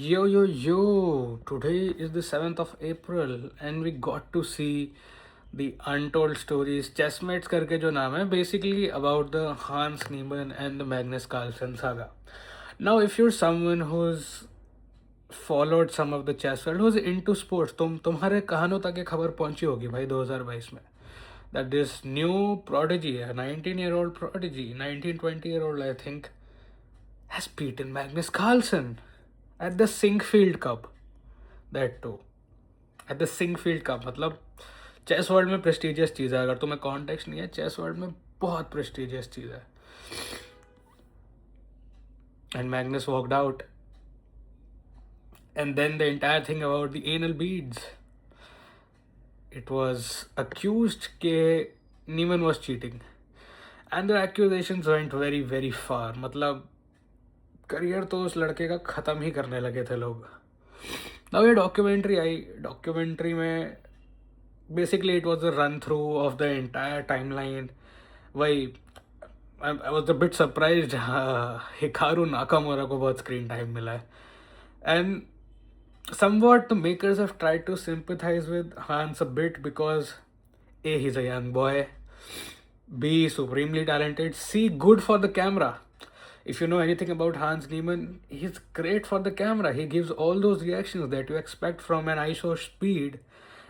Yo, yo, yo! Today is the 7th of April, and we got to see the Untold Stories Chessmates करके जो नाम है, basically about the Hans Niemann and the Magnus Carlsen saga. Now, if you're someone who's followed some of the chess world, who's into sports, तुम्हारे कहानों तक ये खबर पहुंची होगी भाई 2022 में, that this new prodigy, a 19-year-old prodigy, 19-20-year-old I think, has beaten Magnus Carlsen at the Sinkfield Cup. That too. At the Sinkfield Cup. मतलब chess world में प्रेस्टिजियस चीज़ है. अगर तुम्हें कॉन्टेक्स्ट नहीं है, चेस वर्ल्ड में बहुत प्रेस्टिजियस चीज़ है. And Magnus walked out. And then the entire thing about the anal beads. It was accused that Niemann was cheating. And the accusations went very, very far. मतलब career तो उस लड़के का ख़त्म ही करने लगे थे लोग. Now ये डॉक्यूमेंट्री आई. डॉक्यूमेंट्री में basically it was a run through of the entire timeline. वही I was a bit surprised Hikaru Nakamura को बहुत स्क्रीन टाइम मिला है. And somewhat the makers have tried to sympathize with Hans a bit because A, he's a young boy, B, supremely talented, C, good for the camera. If you know anything about Hans Niemann, he's great for the camera. He gives all those reactions that you expect from an ISO speed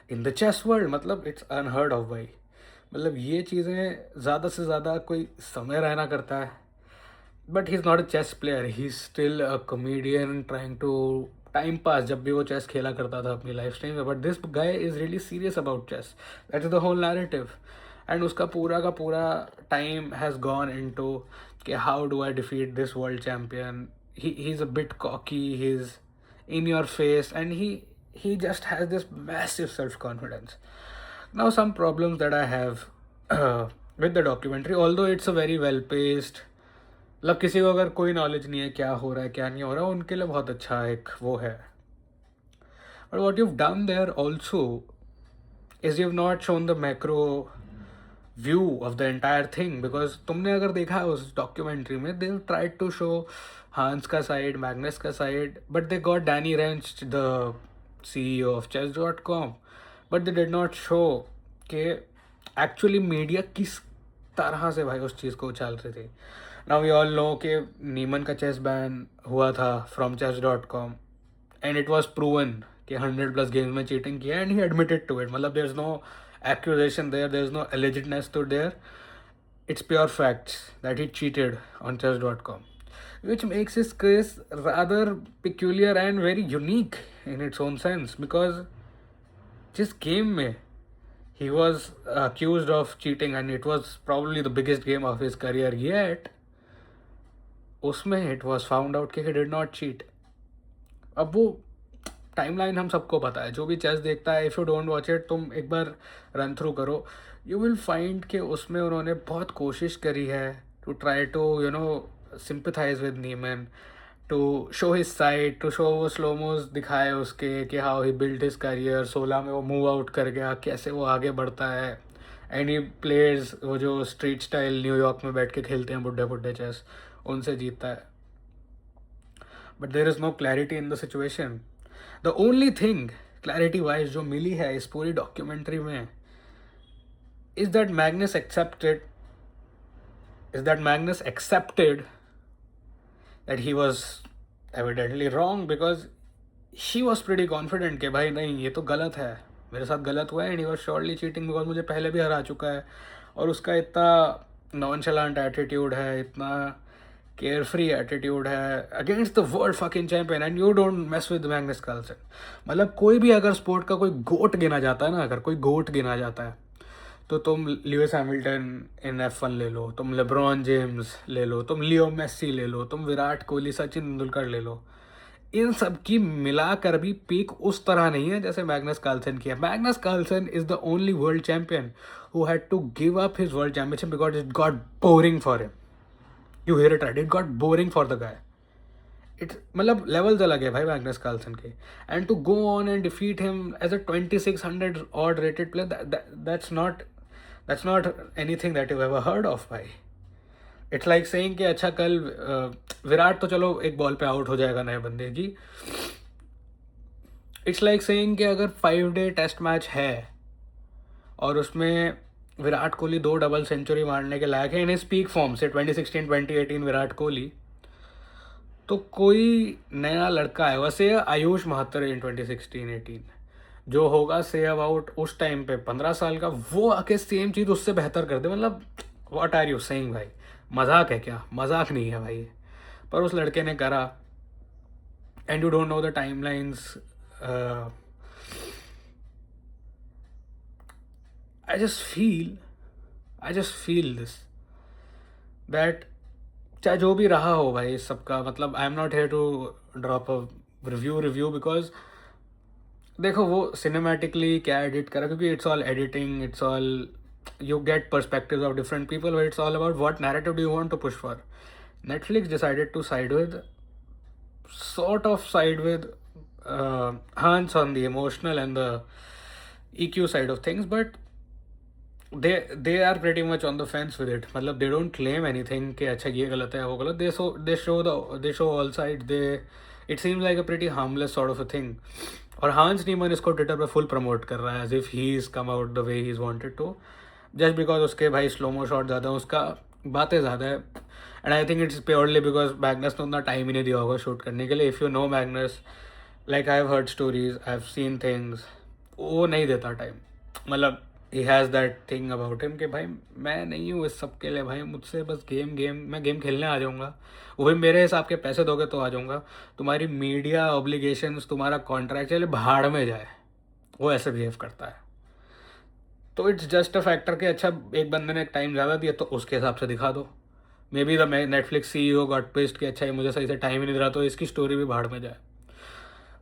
in the chess world. मतलब it's unheard of भाई. मतलब ये चीज़ें ज़्यादा से ज़्यादा कोई समय रहना करता है. But he's not a chess player. He's still a comedian trying to time pass जब भी वो chess खेला करता था अपनी लाइफ टाइम में. But this guy is really serious about chess. That is the whole narrative. And उसका पूरा का पूरा time has gone into कि how do I defeat this world champion. He's a bit cocky. He's in your face, and he just has this massive self confidence. Now some problems that I have with the documentary, although it's a very well paced, मतलब किसी को अगर कोई knowledge नहीं है क्या हो रहा है क्या नहीं हो रहा, उनके लिए बहुत अच्छा एक वो है. But what you've done there also is you've not shown the macro view of the entire thing. Because तुमने अगर देखा है उस डॉक्यूमेंट्री में, they tried to show हांस का साइड, मैग्नस का side, but they got Danny Rensch, the CEO of chess.com, but they did not show कि actually media किस तरह से भाई उस चीज़ को उछाल रही थी. नाउ वी ऑल नो कि नीमन का चेस बैन हुआ था from chess.com, and it was proven कि 100+ गेम्स में चीटिंग किया, and he admitted to it. मतलब there is no accusation there, there is no allegedness to there. It's pure facts that he cheated on chess.com, which makes his case rather peculiar and very unique in its own sense. Because जिस game में he was accused of cheating, and it was probably the biggest game of his career yet, उसमें it was found out कि he did not cheat. अब वो timeline हम सबको पता है. जो भी चेस देखता है, if you don't watch it, तुम एक बार रन थ्रू करो, यू विल फाइंड कि उसमें उन्होंने बहुत कोशिश करी है to try to sympathise with Niemann, to show his side, to show वो स्लोमोज दिखाए उसके कि how he build his career. 16 में वो मूव आउट कर गया, कैसे वो आगे बढ़ता है. एनी प्लेयर्स वो जो स्ट्रीट स्टाइल न्यूयॉर्क में बैठ के खेलते हैं बुढ़े बुढ़े चेस, उनसे जीतता है. But there is no clarity in the situation. The only thing clarity wise जो मिली है इस पूरी डॉक्यूमेंट्री में is that Magnus accepted that he was evidently wrong, because he was pretty confident कि भाई नहीं ये तो गलत है, मेरे साथ गलत हुआ है, and he was surely cheating because मुझे पहले भी हरा चुका है. और उसका इतना नॉनचलांट एटीट्यूड है, इतना केयरफ्री एटीट्यूड है against the world fucking champion, and you don't mess with Magnus Carlsen. मतलब कोई भी अगर स्पोर्ट का कोई गोट गिना जाता है ना, अगर कोई गोट गिना जाता है, तो तुम ल्यूइस हैमिल्टन इन F1 ले लो, तुम लेब्रॉन जेम्स ले लो, तुम लियो मेसी ले लो, तुम विराट कोहली, सचिन तेंदुलकर ले लो. इन सब की मिलाकर भी पीक उस तरह नहीं है जैसे मैग्नस कार्लसन की है. Magnus Carlsen is the only world champion who had to give up his world championship because it got boring for him. You hear it right, it got boring for the guy. It मतलब levels अलग है भाई Magnus Carlsen के. And to go on and defeat him as a 2600 odd rated player, that's not anything that you've ever heard of भाई. It's like saying कि अच्छा कल विराट तो चलो एक बॉल पे आउट हो जाएगा नए बंदे की, इट्स लाइक सेइंग कि अगर 5 डे टेस्ट मैच है और उसमें विराट कोहली 2 डबल सेंचुरी मारने के लायक है इन इज पीक फॉर्म से 2016 2018 विराट कोहली, तो कोई नया लड़का है वैसे आयुष महात्तर इन 2016-18 जो होगा से अबाउट उस टाइम पे 15 साल का, वो आके सेम चीज़ उससे बेहतर कर दे। मतलब व्हाट आर यू सेइंग भाई, मजाक है क्या? मजाक नहीं है भाई, पर उस लड़के ने करा। And you don't know the timelines. I just feel this that चाहे जो भी रहा हो भाई इस सबका, मतलब I am not here to drop a review because देखो वो सिनेमैटिकली क्या एडिट करा, क्योंकि it's all editing, it's all you get perspectives of different people, but it's all about what narrative do you want to push for. Netflix decided to side with Hans on the emotional and the EQ side of things, but they are pretty much on the fence with it. मतलब they don't claim anything कि अच्छा ये गलत है वो गलत, they show all sides, it seems like a pretty harmless sort of a thing। और हांस नीमन इसको ट्विटर पे फुल प्रमोट कर रहा है as if he is come out the way he is wanted to, just because उसके भाई slow mo shot ज़्यादा है, उसका बातें ज़्यादा है। And I think it's purely because Magnus ने उतना टाइम ही नहीं दिया होगा शूट करने के लिए। If you know Magnus, like I have heard stories, I have seen things, वो नहीं देता टाइम। मतलब he has that thing about him कि भाई मैं नहीं हूँ इस सब के लिए, भाई मुझसे बस मैं गेम खेलने आ जाऊँगा, वो भी मेरे हिसाब के पैसे दोगे तो आ जाऊँगा, तुम्हारी मीडिया ऑब्लिगेशंस, तुम्हारा कॉन्ट्रैक्ट चले भाड़ में जाए, वो ऐसे बिहेव करता है। तो इट्स जस्ट अ फैक्टर कि अच्छा एक बंदे ने टाइम ज़्यादा दिया तो उसके हिसाब से दिखा दो। May be the Netflix CEO got pissed कि अच्छा ये मुझे सही से टाइम ही नहीं दे रहा तो इसकी स्टोरी भी भाड़ में जाए।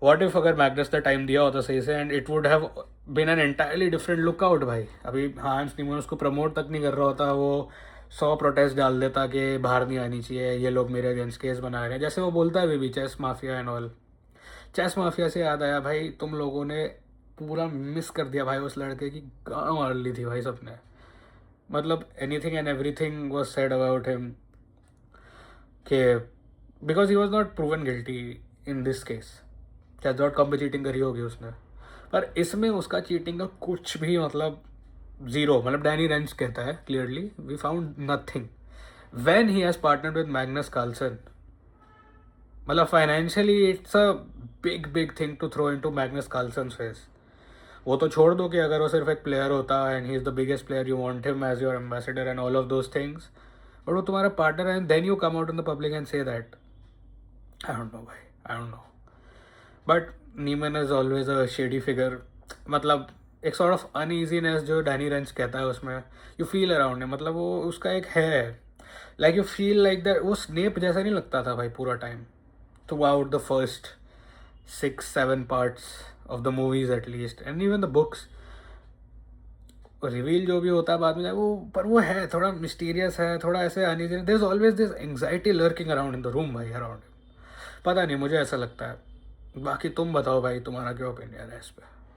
व्हाट इफ अगर मैग्नस ने टाइम दिया होता सही से and it would have been an entirely different lookout भाई। अभी हांस नीमन उसको प्रमोट तक नहीं कर रहा होता, वो 100 प्रोटेस्ट डाल देता कि बाहर नहीं आनी चाहिए, ये लोग मेरे अगेंस्ट केस बना रहे हैं, जैसे वो बोलता है भी chess mafia and all. Chess mafia से याद आया भाई, तुम लोगों ने पूरा मिस कर दिया भाई उस लड़के की गाँव मार ली थी भाई सबने। मतलब anything and everything was said about him कि because he was not proven guilty in this case. चाहे डॉट कॉम पे चीटिंग करी होगी उसने, पर इसमें उसका चीटिंग का कुछ भी मतलब जीरो। मतलब डैनी रेंच कहता है clearly we found nothing when he has partnered with Magnus Carlsen. मतलब financially it's a big thing to throw into Magnus Carlsen face. वो तो छोड़ दो कि अगर वो सिर्फ एक प्लेयर होता and he is the biggest player, you want him as your ambassador and all of those things, but वो तुम्हारा पार्टनर है and then you come out in the public and say that. I don't know भाई, I don't know, but Niemann is always a shady figure. मतलब एक sort of uneasiness जो Danny Rensch कहता है उसमें यू फील अराउंड है। मतलब वो उसका एक है like you feel like that, वो स्नेप जैसा नहीं लगता था भाई पूरा time through out the first 6-7 parts of the movies at least and even the books. Reveal जो भी होता है बाद में जाए वो, पर वो है थोड़ा मिस्टीरियस है, थोड़ा ऐसे uneasy, there is always this anxiety lurking around in the room भाई अराउंड। पता नहीं, मुझे ऐसा लगता है। बाकी तुम बताओ भाई, तुम्हारा क्या ओपिनियन है इस पर?